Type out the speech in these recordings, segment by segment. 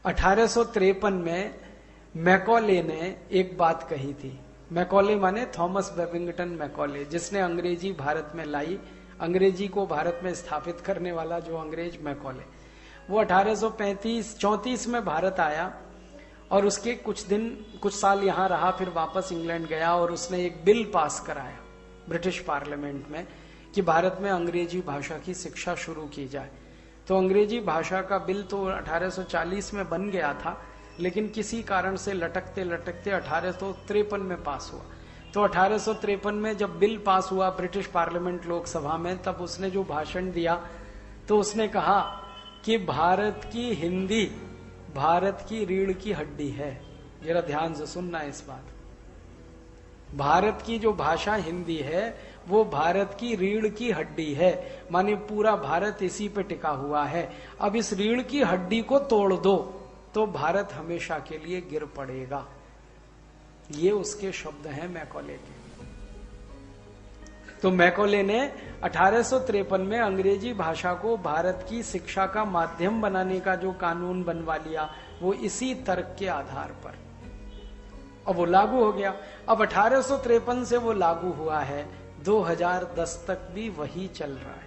1853 में मैकॉले ने एक बात कही थी। मैकॉले माने थॉमस बेबिंगटन मैकॉले, जिसने अंग्रेजी भारत में लाई, अंग्रेजी को भारत में स्थापित करने वाला जो अंग्रेज मैकॉले, वो 1834 में भारत आया और उसके कुछ साल यहां रहा, फिर वापस इंग्लैंड गया और उसने एक बिल पास कराया ब्रिटिश पार्लियामेंट में कि भारत में अंग्रेजी भाषा की शिक्षा शुरू की जाए। तो अंग्रेजी भाषा का बिल तो 1840 में बन गया था, लेकिन किसी कारण से लटकते लटकते 1853 में पास हुआ। तो 1853 में जब बिल पास हुआ ब्रिटिश पार्लियामेंट लोकसभा में, तब उसने जो भाषण दिया तो उसने कहा कि भारत की हिंदी भारत की रीढ़ की हड्डी है। जरा ध्यान से सुनना इस बात। भारत की जो भाषा हिंदी है वो भारत की रीढ़ की हड्डी है, माने पूरा भारत इसी पे टिका हुआ है। अब इस रीढ़ की हड्डी को तोड़ दो तो भारत हमेशा के लिए गिर पड़ेगा। ये उसके शब्द हैं मैकॉले के। तो मैकॉले ने 1853 में अंग्रेजी भाषा को भारत की शिक्षा का माध्यम बनाने का जो कानून बनवा लिया, वो इसी तर्क के आधार पर, अब वो लागू हो गया। अब 1853 से वो लागू हुआ है, 2010 तक भी वही चल रहा है।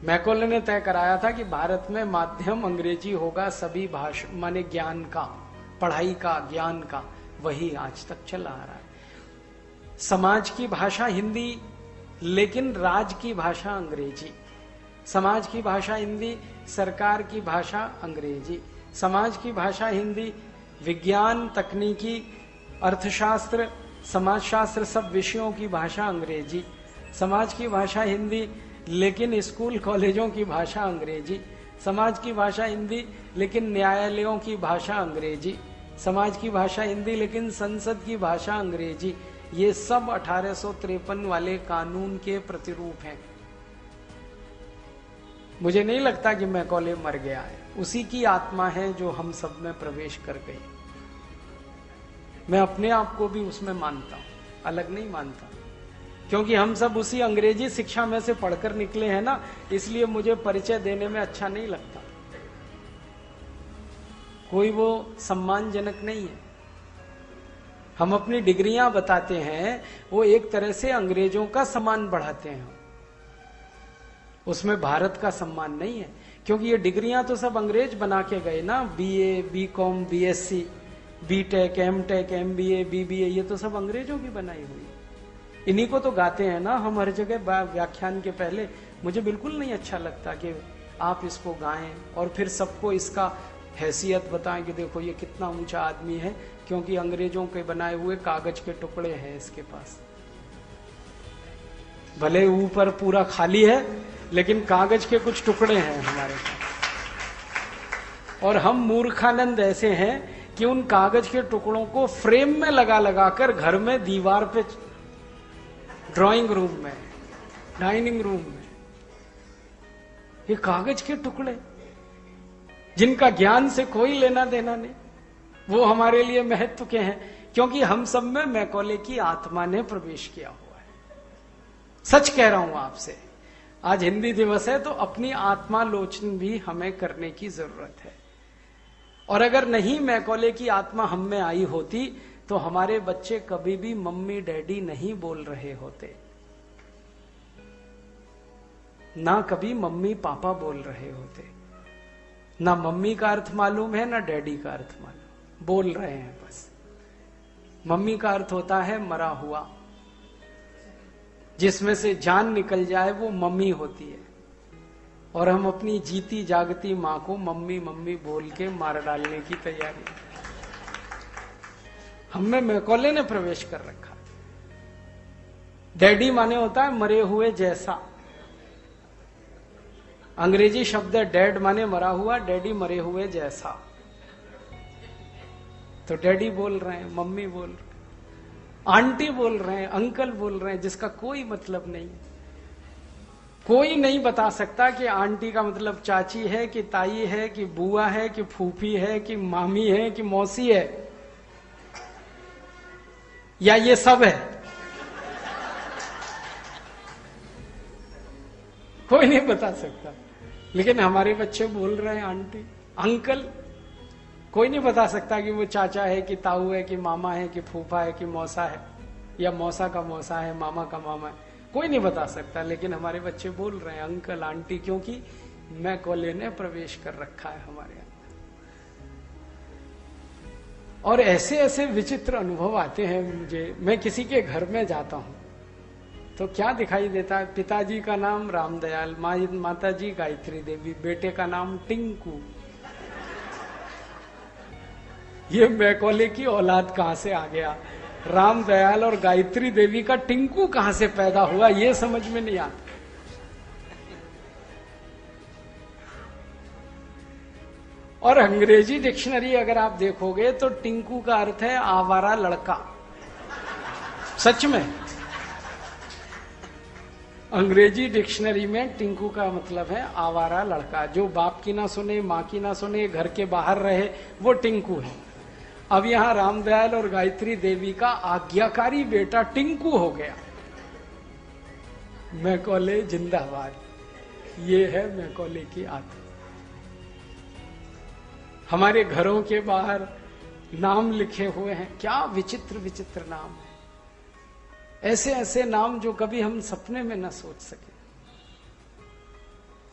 मैकॉले ने तय कराया था कि भारत में माध्यम अंग्रेजी होगा, सभी भाषा माने ज्ञान का, पढ़ाई का, ज्ञान का, वही आज तक चला आ रहा है। समाज की भाषा हिंदी, लेकिन राज की भाषा अंग्रेजी। समाज की भाषा हिंदी, सरकार की भाषा अंग्रेजी। समाज की भाषा हिंदी, विज्ञान, तकनीकी, अर्थशास्त्र, समाजशास्त्र, सब विषयों की भाषा अंग्रेजी। समाज की भाषा हिंदी, लेकिन स्कूल कॉलेजों की भाषा अंग्रेजी। समाज की भाषा हिंदी, लेकिन न्यायालयों की भाषा अंग्रेजी। समाज की भाषा हिंदी, लेकिन संसद की भाषा अंग्रेजी। ये सब 1853 वाले कानून के प्रतिरूप हैं। मुझे नहीं लगता कि मैकॉले मर गया है, उसी की आत्मा है जो हम सब में प्रवेश कर गई। मैं अपने आप को भी उसमें मानता हूं, अलग नहीं मानता, क्योंकि हम सब उसी अंग्रेजी शिक्षा में से पढ़कर निकले हैं ना, इसलिए मुझे परिचय देने में अच्छा नहीं लगता। कोई वो सम्मानजनक नहीं है। हम अपनी डिग्रियां बताते हैं, वो एक तरह से अंग्रेजों का सम्मान बढ़ाते हैं, उसमें भारत का सम्मान नहीं है, क्योंकि ये डिग्रियां तो सब अंग्रेज बना के गए ना। BA, BCom, BSc, BTech, MTech, MBA, BBA, ये तो सब अंग्रेजों की बनाई हुई। इन्हीं को तो गाते हैं ना हम हर जगह व्याख्यान के पहले। मुझे बिल्कुल नहीं अच्छा लगता कि आप इसको गाएं और फिर सबको इसका हैसियत बताएं कि देखो ये कितना ऊंचा आदमी है, क्योंकि अंग्रेजों के बनाए हुए कागज के टुकड़े हैं इसके पास। भले ऊपर पूरा खाली है, लेकिन कागज के कुछ टुकड़े हैं हमारे पास। और हम मूर्खानंद ऐसे हैं कि उन कागज के टुकड़ों को फ्रेम में लगा लगा कर घर में, दीवार पे, ड्राइंग रूम में, डाइनिंग रूम में, ये कागज के टुकड़े जिनका ज्ञान से कोई लेना देना नहीं, वो हमारे लिए महत्व के हैं, क्योंकि हम सब में मैकॉले की आत्मा ने प्रवेश किया हुआ है। सच कह रहा हूं आपसे, आज हिंदी दिवस है तो अपनी आत्मालोचन भी हमें करने की जरूरत है। और अगर नहीं मैकॉले की आत्मा हम में आई होती तो हमारे बच्चे कभी भी मम्मी डैडी नहीं बोल रहे होते, ना कभी मम्मी पापा बोल रहे होते। ना मम्मी का अर्थ मालूम है, ना डैडी का अर्थ मालूम, बोल रहे हैं बस। मम्मी का अर्थ होता है मरा हुआ, जिसमें से जान निकल जाए वो मम्मी होती है। और हम अपनी जीती जागती मां को मम्मी मम्मी बोल के मार डालने की तैयारी, हमें मैकॉले ने प्रवेश कर रखा। डैडी माने होता है मरे हुए जैसा। अंग्रेजी शब्द है डैड, माने मरा हुआ, डैडी मरे हुए जैसा। तो डैडी बोल रहे हैं, मम्मी बोल रहे हैं, आंटी बोल रहे हैं, अंकल बोल रहे हैं, जिसका कोई मतलब नहीं। कोई नहीं बता सकता कि आंटी का मतलब चाची है कि ताई है कि बुआ है कि फूफी है कि मामी है कि मौसी है, या ये सब है। कोई नहीं बता सकता। लेकिन हमारे बच्चे बोल रहे हैं आंटी अंकल। कोई नहीं बता सकता कि वो चाचा है कि ताऊ है कि मामा है कि फूफा है कि मौसा है, या मौसा का मौसा है, मामा का मामा है, कोई नहीं बता सकता। लेकिन हमारे बच्चे बोल रहे हैं अंकल आंटी, क्योंकि मैकॉले ने प्रवेश कर रखा है हमारे अंदर। और ऐसे ऐसे विचित्र अनुभव आते हैं मुझे। मैं किसी के घर में जाता हूं तो क्या दिखाई देता है, पिताजी का नाम रामदयाल, माताजी गायत्री देवी, बेटे का नाम टिंकू। ये मैकॉले की औलाद कहां से आ गया? रामदयाल और गायत्री देवी का टिंकू कहां से पैदा हुआ, ये समझ में नहीं आता। और अंग्रेजी डिक्शनरी अगर आप देखोगे तो टिंकू का अर्थ है आवारा लड़का। सच में अंग्रेजी डिक्शनरी में टिंकू का मतलब है आवारा लड़का, जो बाप की ना सुने, माँ की ना सुने, घर के बाहर रहे, वो टिंकू है। अब यहां रामदयाल और गायत्री देवी का आज्ञाकारी बेटा टिंकू हो गया। मैकॉले जिंदाबाद। ये है मैकॉले की आदत। हमारे घरों के बाहर नाम लिखे हुए हैं, क्या विचित्र विचित्र नाम है। ऐसे ऐसे नाम जो कभी हम सपने में न सोच सके।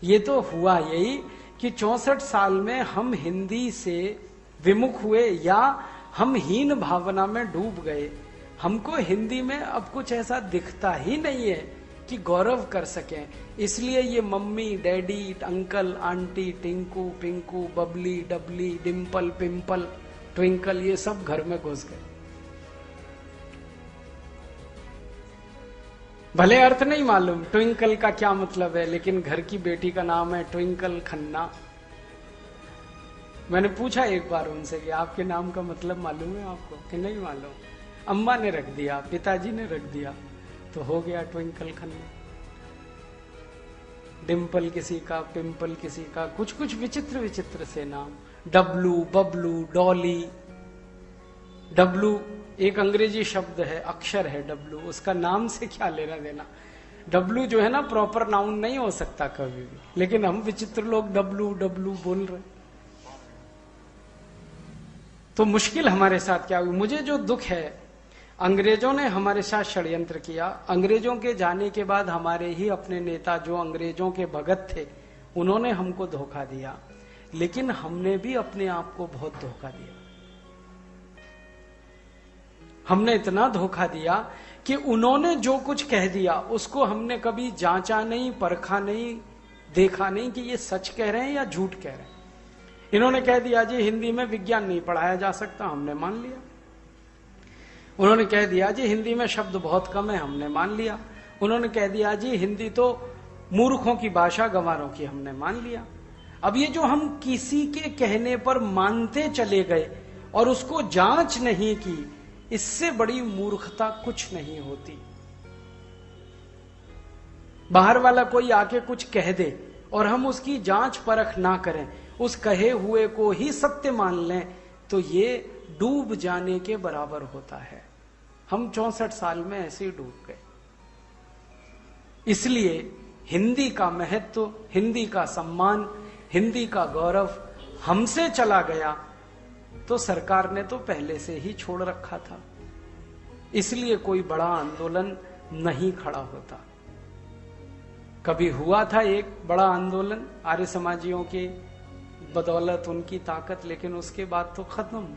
ये तो हुआ यही कि 64 साल में हम हिंदी से विमुख हुए, या हम हीन भावना में डूब गए। हमको हिंदी में अब कुछ ऐसा दिखता ही नहीं है कि गौरव कर सकें। इसलिए ये mummy daddy uncle aunty Tinku Pinku Babli Dabli dimple pimple twinkle ये सब घर में घुस गए। भले अर्थ नहीं मालूम ट्विंकल का क्या मतलब है, लेकिन घर की बेटी का नाम है ट्विंकल खन्ना। मैंने पूछा एक बार उनसे कि आपके नाम का मतलब मालूम है आपको, कि नहीं मालूम। अम्मा ने रख दिया, पिताजी ने रख दिया, तो हो गया ट्विंकल खन्ना। डिम्पल किसी का, पिंपल किसी का, कुछ कुछ विचित्र विचित्र से नाम। डब्लू बबलू डॉली। डब्लू एक अंग्रेजी शब्द है, अक्षर है डब्लू, उसका नाम से क्या लेना देना। डब्लू जो है ना प्रॉपर नाउन नहीं हो सकता कभी भी, लेकिन हम विचित्र लोग डब्लू डब्लू बोल रहे। तो मुश्किल हमारे साथ क्या हुई, मुझे जो दुख है, अंग्रेजों ने हमारे साथ षड्यंत्र किया। अंग्रेजों के जाने के बाद हमारे ही अपने नेता जो अंग्रेजों के भगत थे, उन्होंने हमको धोखा दिया। लेकिन हमने भी अपने आप को बहुत धोखा दिया। हमने इतना धोखा दिया कि उन्होंने जो कुछ कह दिया उसको हमने कभी जांचा नहीं, परखा नहीं, देखा नहीं कि ये सच कह रहे हैं या झूठ कह रहे हैं। इन्होंने कह दिया जी हिंदी में विज्ञान नहीं पढ़ाया जा सकता, हमने मान लिया। उन्होंने कह दिया जी हिंदी में शब्द बहुत कम है, हमने मान लिया। उन्होंने कह दिया जी हिंदी तो मूर्खों की भाषा, गंवारों की, हमने मान लिया। अब ये जो हम किसी के कहने पर मानते चले गए और उसको जांच नहीं की, इससे बड़ी मूर्खता कुछ नहीं होती। बाहर वाला कोई आके कुछ कह दे और हम उसकी जांच परख ना करें, उस कहे हुए को ही सत्य मान लें, तो ये डूब जाने के बराबर होता है। हम 64 साल में ऐसे ही डूब गए। इसलिए हिंदी का महत्व, हिंदी का सम्मान, हिंदी का गौरव हमसे चला गया तो सरकार ने तो पहले से ही छोड़ रखा था। इसलिए कोई बड़ा आंदोलन नहीं खड़ा होता। कभी हुआ था एक बड़ा आंदोलन आर्य समाजियों के बदौलत, उनकी ताकत, लेकिन उसके बाद तो खत्म।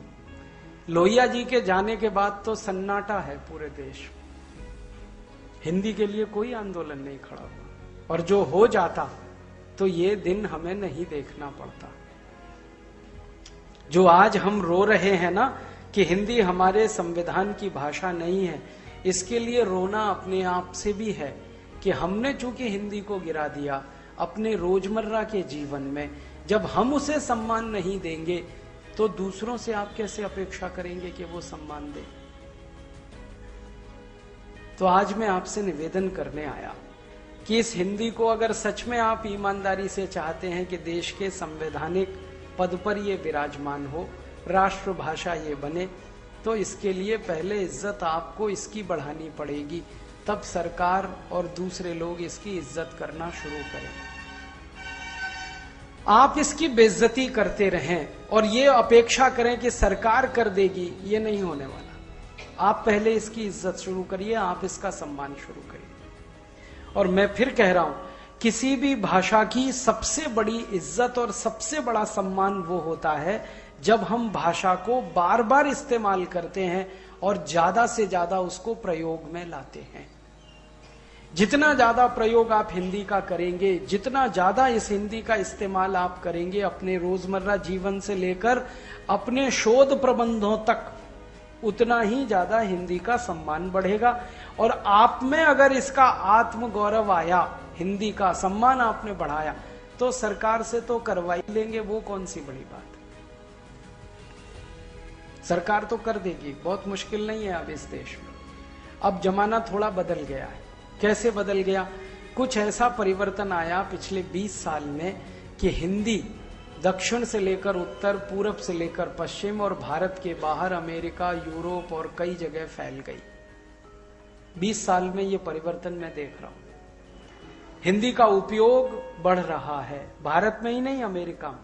लोहिया जी के जाने के बाद तो सन्नाटा है पूरे देश। हिंदी के लिए कोई आंदोलन नहीं खड़ा हुआ, और जो हो जाता तो ये दिन हमें नहीं देखना पड़ता। जो आज हम रो रहे हैं ना कि हिंदी हमारे संविधान की भाषा नहीं है, इसके लिए रोना अपने आप से भी है कि हमने चूंकि हिंदी को गिरा दिया अपने रोजमर्रा के जीवन में। जब हम उसे सम्मान नहीं देंगे तो दूसरों से आप कैसे अपेक्षा करेंगे कि वो सम्मान दे। तो आज मैं आपसे निवेदन करने आया कि इस हिंदी को अगर सच में आप ईमानदारी से चाहते हैं कि देश के संवैधानिक पद पर ये विराजमान हो, राष्ट्रभाषा ये बने, तो इसके लिए पहले इज्जत आपको इसकी बढ़ानी पड़ेगी, तब सरकार और दूसरे लोग इसकी इज्जत करना शुरू करें। आप इसकी बेइज्जती करते रहें और ये अपेक्षा करें कि सरकार कर देगी, ये नहीं होने वाला। आप पहले इसकी इज्जत शुरू करिए, आप इसका सम्मान शुरू करिए। और मैं फिर कह रहा हूं, किसी भी भाषा की सबसे बड़ी इज्जत और सबसे बड़ा सम्मान वो होता है जब हम भाषा को बार बार इस्तेमाल करते हैं और ज्यादा से ज्यादा उसको प्रयोग में लाते हैं। जितना ज्यादा प्रयोग आप हिंदी का करेंगे, जितना ज्यादा इस हिंदी का इस्तेमाल आप करेंगे अपने रोजमर्रा जीवन से लेकर अपने शोध प्रबंधों तक, उतना ही ज्यादा हिंदी का सम्मान बढ़ेगा। और आप में अगर इसका आत्म गौरव आया, हिंदी का सम्मान आपने बढ़ाया, तो सरकार से तो करवाई लेंगे, वो कौन सी बड़ी बात। सरकार तो कर देगी, बहुत मुश्किल नहीं है अब इस देश में। अब जमाना थोड़ा बदल गया है। कैसे बदल गया? कुछ ऐसा परिवर्तन आया पिछले 20 साल में कि हिंदी दक्षिण से लेकर उत्तर, पूरब से लेकर पश्चिम और भारत के बाहर अमेरिका, यूरोप और कई जगह फैल गई। 20 साल में ये परिवर्तन मैं देख रहा हूं। हिंदी का उपयोग बढ़ रहा है, भारत में ही नहीं, अमेरिका में।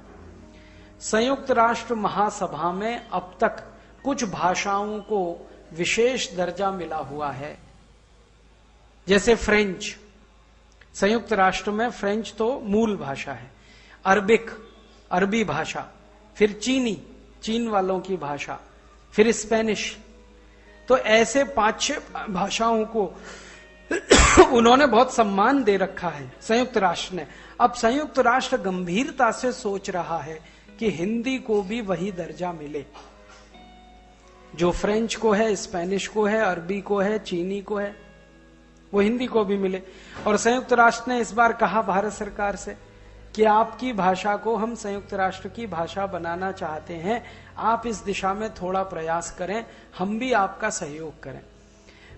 संयुक्त राष्ट्र महासभा में अब तक कुछ भाषाओं को विशेष दर्जा मिला हुआ है, जैसे फ्रेंच। संयुक्त राष्ट्र में फ्रेंच तो मूल भाषा है, अरबिक, अरबी भाषा, फिर चीनी, चीन वालों की भाषा, फिर स्पेनिश। तो ऐसे 5-6 भाषाओं को उन्होंने बहुत सम्मान दे रखा है संयुक्त राष्ट्र ने। अब संयुक्त राष्ट्र गंभीरता से सोच रहा है कि हिंदी को भी वही दर्जा मिले जो फ्रेंच को है, स्पेनिश को है, अरबी को है, चीनी को है, वो हिंदी को भी मिले। और संयुक्त राष्ट्र ने इस बार कहा भारत सरकार से कि आपकी भाषा को हम संयुक्त राष्ट्र की भाषा बनाना चाहते हैं, आप इस दिशा में थोड़ा प्रयास करें, हम भी आपका सहयोग करें।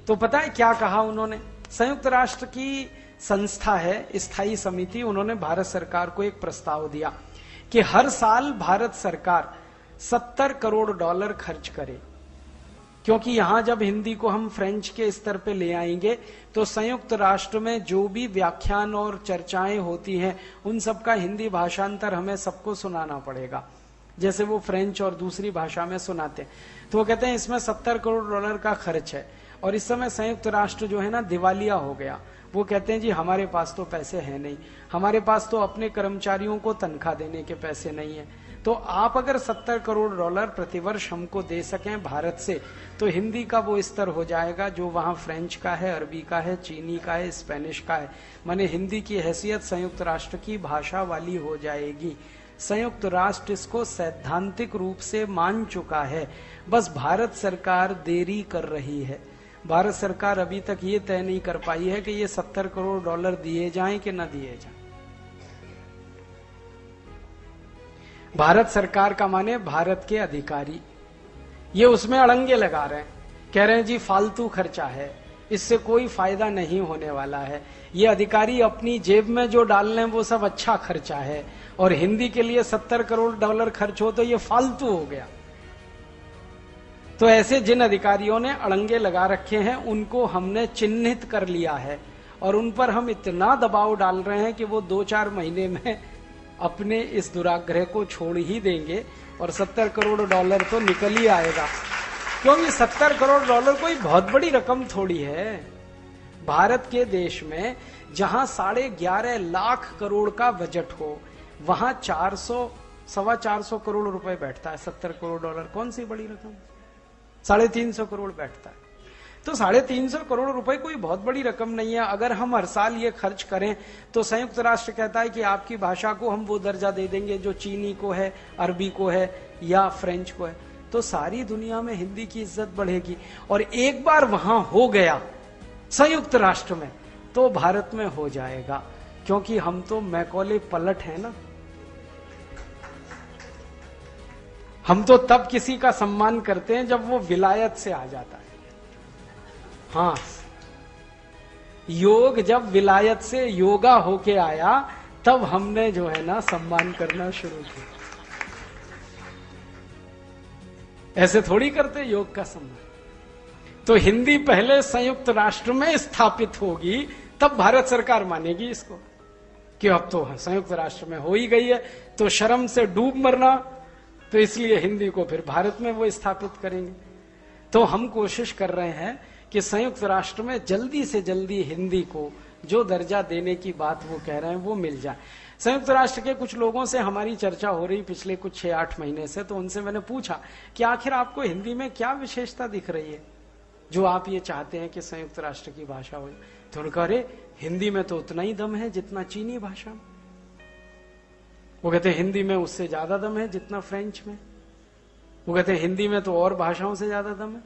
तो पता है क्या कहा उन्होंने? संयुक्त राष्ट्र की संस्था है, स्थायी समिति, उन्होंने भारत सरकार को एक प्रस्ताव दिया कि हर साल भारत सरकार $70 करोड़ खर्च करे, क्योंकि यहां जब हिंदी को हम फ्रेंच के स्तर पे ले आएंगे तो संयुक्त राष्ट्र में जो भी व्याख्यान और चर्चाएं होती हैं उन सबका हिंदी भाषांतर हमें सबको सुनाना पड़ेगा, जैसे वो फ्रेंच और दूसरी भाषा में सुनाते हैं। तो वो कहते हैं इसमें $70 करोड़ का खर्च है। और इस समय संयुक्त राष्ट्र जो है ना दिवालिया हो गया। वो कहते हैं जी हमारे पास तो पैसे हैं नहीं, हमारे पास तो अपने कर्मचारियों को तनख्वाह देने के पैसे नहीं है। तो आप अगर $70 करोड़ प्रतिवर्ष हमको दे सकें भारत से, तो हिंदी का वो स्तर हो जाएगा जो वहां फ्रेंच का है, अरबी का है, चीनी का है, स्पेनिश का है। माने हिंदी की हैसियत संयुक्त राष्ट्र की भाषा वाली हो जाएगी। संयुक्त राष्ट्र इसको सैद्धांतिक रूप से मान चुका है, बस भारत सरकार देरी कर रही है। भारत सरकार अभी तक ये तय नहीं कर पाई है कि ये $70 करोड़ दिए जाएं कि न दिए जाएं। भारत सरकार का माने भारत के अधिकारी, ये उसमें अड़ंगे लगा रहे हैं, कह रहे हैं जी फालतू खर्चा है, इससे कोई फायदा नहीं होने वाला है, ये अधिकारी अपनी जेब में जो डाल रहे हैं वो सब अच्छा खर्चा है, और हिंदी के लिए $70 करोड़ खर्च हो तो ये फालतू हो गया। तो ऐसे जिन अधिकारियों ने अड़ंगे लगा रखे हैं उनको हमने चिन्हित कर लिया है और उन पर हम इतना दबाव डाल रहे हैं कि वो 2-4 महीने में अपने इस दुराग्रह को छोड़ ही देंगे और $70 करोड़ तो निकल ही आएगा। क्योंकि $70 करोड़ कोई बहुत बड़ी रकम थोड़ी है। भारत के देश में जहां 11.5 लाख करोड़ का बजट हो, वहां 400-425 करोड़ रुपए बैठता है। $70 करोड़ कौन सी बड़ी रकम? 350 करोड़ बैठता है। तो 350 करोड़ रुपए कोई बहुत बड़ी रकम नहीं है। अगर हम हर साल ये खर्च करें तो संयुक्त राष्ट्र कहता है कि आपकी भाषा को हम वो दर्जा दे देंगे जो चीनी को है, अरबी को है या फ्रेंच को है। तो सारी दुनिया में हिंदी की इज्जत बढ़ेगी। और एक बार वहां हो गया संयुक्त राष्ट्र में तो भारत में हो जाएगा, क्योंकि हम तो मैकॉले पलट है ना। हम तो तब किसी का सम्मान करते हैं जब वो विलायत से आ जाता है। हाँ, योग जब विलायत से योगा होके आया तब हमने जो है ना सम्मान करना शुरू किया। ऐसे थोड़ी करते योग का सम्मान। तो हिंदी पहले संयुक्त राष्ट्र में स्थापित होगी तब भारत सरकार मानेगी इसको। कि अब तो संयुक्त राष्ट्र में हो ही गई है, तो शर्म से डूब मरना, तो इसलिए हिंदी को फिर भारत में वो स्थापित करेंगे। तो हम कोशिश कर रहे हैं कि संयुक्त राष्ट्र में जल्दी से जल्दी हिंदी को जो दर्जा देने की बात वो कह रहे हैं वो मिल जाए। संयुक्त राष्ट्र के कुछ लोगों से हमारी चर्चा हो रही पिछले कुछ 6-8 महीने से, तो उनसे मैंने पूछा कि आखिर आपको हिंदी में क्या विशेषता दिख रही है जो आप ये चाहते हैं कि संयुक्त राष्ट्र की भाषा हो। तो उन्होंने कहा, अरे हिंदी में तो उतना ही दम है जितना चीनी भाषा में। वो कहते हैं हिंदी में उससे ज्यादा दम है जितना फ्रेंच में। वो कहते हैं हिंदी में तो और भाषाओं से ज्यादा दम है।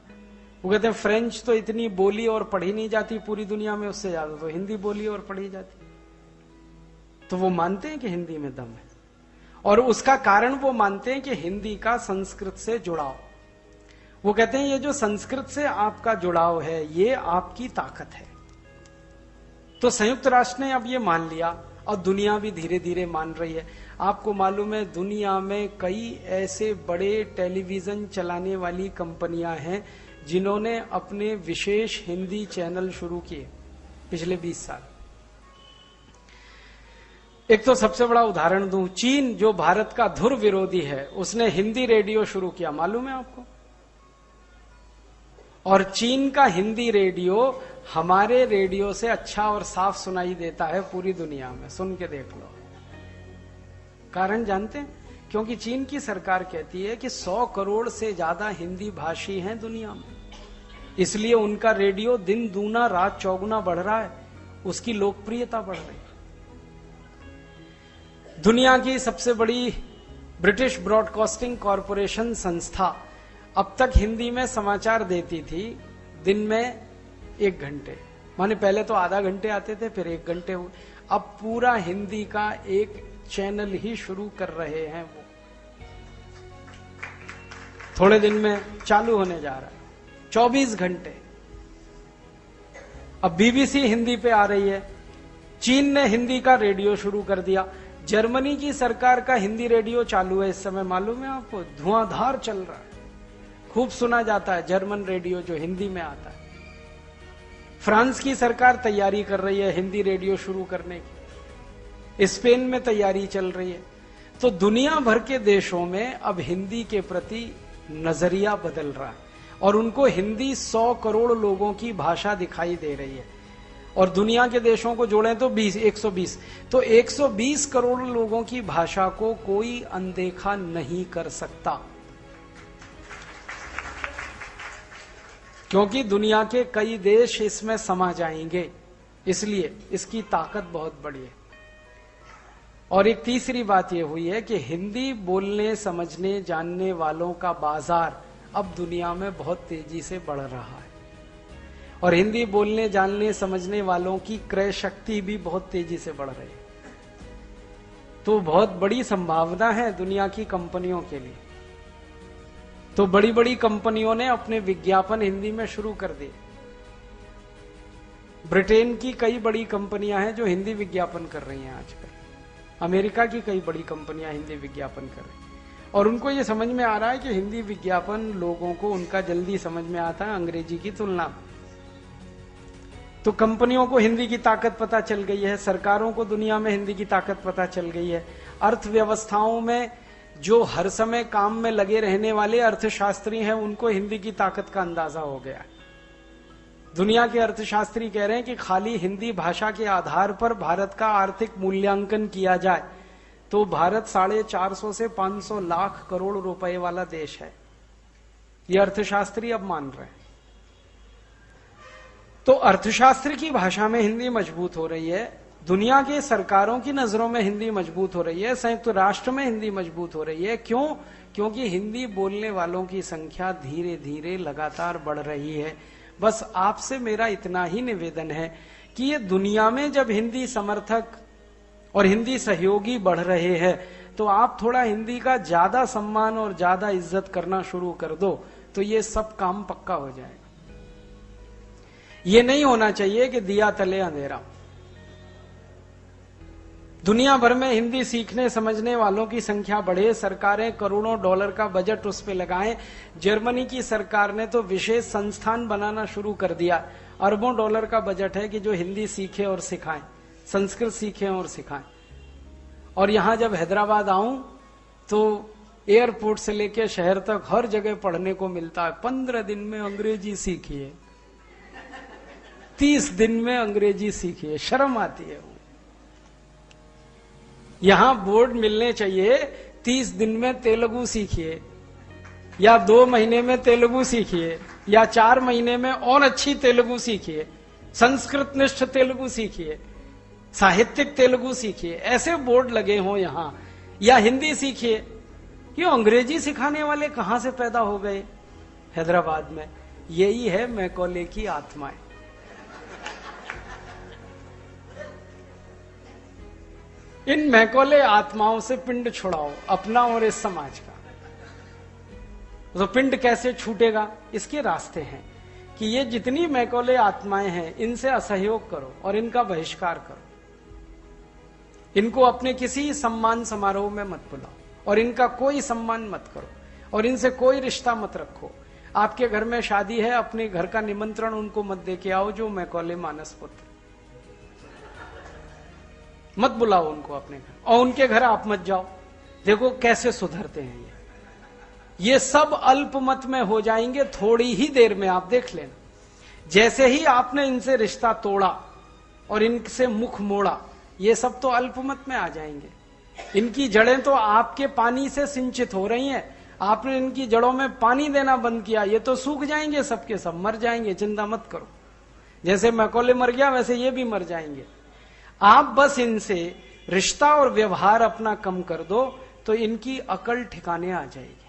वो कहते हैं फ्रेंच तो इतनी बोली और पढ़ी नहीं जाती पूरी दुनिया में, उससे ज्यादा तो हिंदी बोली और पढ़ी जाती। तो वो मानते हैं कि हिंदी में दम है, और उसका कारण वो मानते हैं कि हिंदी का संस्कृत से जुड़ाव। वो कहते हैं ये जो संस्कृत से आपका जुड़ाव है ये आपकी ताकत है। तो संयुक्त राष्ट्र ने अब ये मान लिया और दुनिया भी धीरे धीरे मान रही है। आपको मालूम है दुनिया में कई ऐसे बड़े टेलीविजन चलाने वाली कंपनियां हैं जिन्होंने अपने विशेष हिंदी चैनल शुरू किए पिछले 20 साल। एक तो सबसे बड़ा उदाहरण दूं, चीन जो भारत का धुर विरोधी है उसने हिंदी रेडियो शुरू किया, मालूम है आपको? और चीन का हिंदी रेडियो हमारे रेडियो से अच्छा और साफ सुनाई देता है पूरी दुनिया में, सुन के देख लो। कारण जानते हैं? क्योंकि चीन की सरकार कहती है कि 100 करोड़ से ज्यादा हिंदी भाषी हैं दुनिया में, इसलिए उनका रेडियो दिन दूना रात चौगुना बढ़ रहा है, उसकी लोकप्रियता बढ़ रही है। दुनिया की सबसे बड़ी ब्रिटिश ब्रॉडकास्टिंग कॉरपोरेशन संस्था अब तक हिंदी में समाचार देती थी दिन में 1 घंटे, माने पहले तो आधा घंटे आते थे फिर 1 घंटे हुए, अब पूरा हिंदी का एक चैनल ही शुरू कर रहे हैं। वो थोड़े दिन में चालू होने जा रहा है, 24 घंटे। अब बीबीसी हिंदी पे आ रही है। चीन ने हिंदी का रेडियो शुरू कर दिया। जर्मनी की सरकार का हिंदी रेडियो चालू है इस समय, मालूम है आपको? धुआंधार चल रहा है, खूब सुना जाता है जर्मन रेडियो जो हिंदी में आता है। फ्रांस की सरकार तैयारी कर रही है हिंदी रेडियो शुरू करने की, स्पेन में तैयारी चल रही है। तो दुनिया भर के देशों में अब हिंदी के प्रति नजरिया बदल रहा है और उनको हिंदी 100 करोड़ लोगों की भाषा दिखाई दे रही है। और दुनिया के देशों को जोड़ें तो 120, तो 120 करोड़ लोगों की भाषा को कोई अनदेखा नहीं कर सकता, क्योंकि दुनिया के कई देश इसमें समा जाएंगे, इसलिए इसकी ताकत बहुत बड़ी है। और एक तीसरी बात यह हुई है कि हिंदी बोलने समझने जानने वालों का बाजार अब दुनिया में बहुत तेजी से बढ़ रहा है, और हिंदी बोलने जानने समझने वालों की क्रय शक्ति भी बहुत तेजी से बढ़ रही है। तो बहुत बड़ी संभावना है दुनिया की कंपनियों के लिए। तो बड़ी बड़ी कंपनियों ने अपने विज्ञापन हिंदी में शुरू कर दिए। ब्रिटेन की कई बड़ी कंपनियां हैं जो हिंदी विज्ञापन कर रही हैं आजकल। अमेरिका की कई बड़ी कंपनियां हिंदी विज्ञापन कर रही हैं, और उनको ये समझ में आ रहा है कि हिंदी विज्ञापन लोगों को उनका जल्दी समझ में आता है अंग्रेजी की तुलना में। तो कंपनियों को हिंदी की ताकत पता चल गई है, सरकारों को दुनिया में हिंदी की ताकत पता चल गई है। अर्थव्यवस्थाओं में जो हर समय काम में लगे रहने वाले अर्थशास्त्री हैं उनको हिंदी की ताकत का अंदाजा हो गया। दुनिया के अर्थशास्त्री कह रहे हैं कि खाली हिंदी भाषा के आधार पर भारत का आर्थिक मूल्यांकन किया जाए तो भारत 450 से 500 लाख करोड़ रुपए वाला देश है। ये अर्थशास्त्री अब मान रहे हैं। तो अर्थशास्त्र की भाषा में हिंदी मजबूत हो रही है, दुनिया के सरकारों की नजरों में हिंदी मजबूत हो रही है, संयुक्त राष्ट्र में हिंदी मजबूत हो रही है। क्यों? क्योंकि हिंदी बोलने वालों की संख्या धीरे धीरे लगातार बढ़ रही है। बस आपसे मेरा इतना ही निवेदन है कि ये दुनिया में जब हिंदी समर्थक और हिंदी सहयोगी बढ़ रहे हैं तो आप थोड़ा हिंदी का ज्यादा सम्मान और ज्यादा इज्जत करना शुरू कर दो, तो ये सब काम पक्का हो जाएगा। ये नहीं होना चाहिए कि दिया तले अंधेरा। दुनिया भर में हिंदी सीखने समझने वालों की संख्या बढ़े, सरकारें करोड़ों डॉलर का बजट उस पे लगाएं। जर्मनी की सरकार ने तो विशेष संस्थान बनाना शुरू कर दिया, अरबों डॉलर का बजट है कि जो हिंदी सीखे और सिखाएं, संस्कृत सीखें और सिखाएं। और यहां जब हैदराबाद आऊं तो एयरपोर्ट से लेकर शहर तक हर जगह पढ़ने को मिलता है 15 दिन में अंग्रेजी सीखिए, 30 दिन में अंग्रेजी सीखिए। शर्म आती है। यहां बोर्ड मिलने चाहिए 30 दिन में तेलुगु सीखिए, या 2 महीने में तेलुगु सीखिए, या 4 महीने में और अच्छी तेलुगु सीखिए, संस्कृत निष्ठ तेलुगु सीखिए, साहित्यिक तेलुगु सीखिए, ऐसे बोर्ड लगे हों यहां। या हिंदी सीखिए। क्यों अंग्रेजी सिखाने वाले कहां से पैदा हो गए हैदराबाद में? यही है मैकॉले की आत्माएं। इन मैकॉले आत्माओं से पिंड छुड़ाओ, अपना और इस समाज का। तो पिंड कैसे छूटेगा? इसके रास्ते हैं कि ये जितनी मैकॉले आत्माएं हैं इनसे असहयोग करो और इनका बहिष्कार करो। इनको अपने किसी सम्मान समारोह में मत बुलाओ और इनका कोई सम्मान मत करो और इनसे कोई रिश्ता मत रखो। आपके घर में शादी है, अपने घर का निमंत्रण उनको मत दे के आओ जो मैकॉले मानस पुत्र। मत बुलाओ उनको अपने घर, और उनके घर आप मत जाओ। देखो कैसे सुधरते हैं ये सब अल्पमत में हो जाएंगे थोड़ी ही देर में। आप देख लेना, जैसे ही आपने इनसे रिश्ता तोड़ा और इनसे मुख मोड़ा, ये सब तो अल्पमत में आ जाएंगे। इनकी जड़ें तो आपके पानी से सिंचित हो रही हैं। आपने इनकी जड़ों में पानी देना बंद किया, ये तो सूख जाएंगे, सबके सब मर जाएंगे। चिंता मत करो, जैसे मैकॉले मर गया वैसे ये भी मर जाएंगे। आप बस इनसे रिश्ता और व्यवहार अपना कम कर दो तो इनकी अकल ठिकाने आ जाएगी।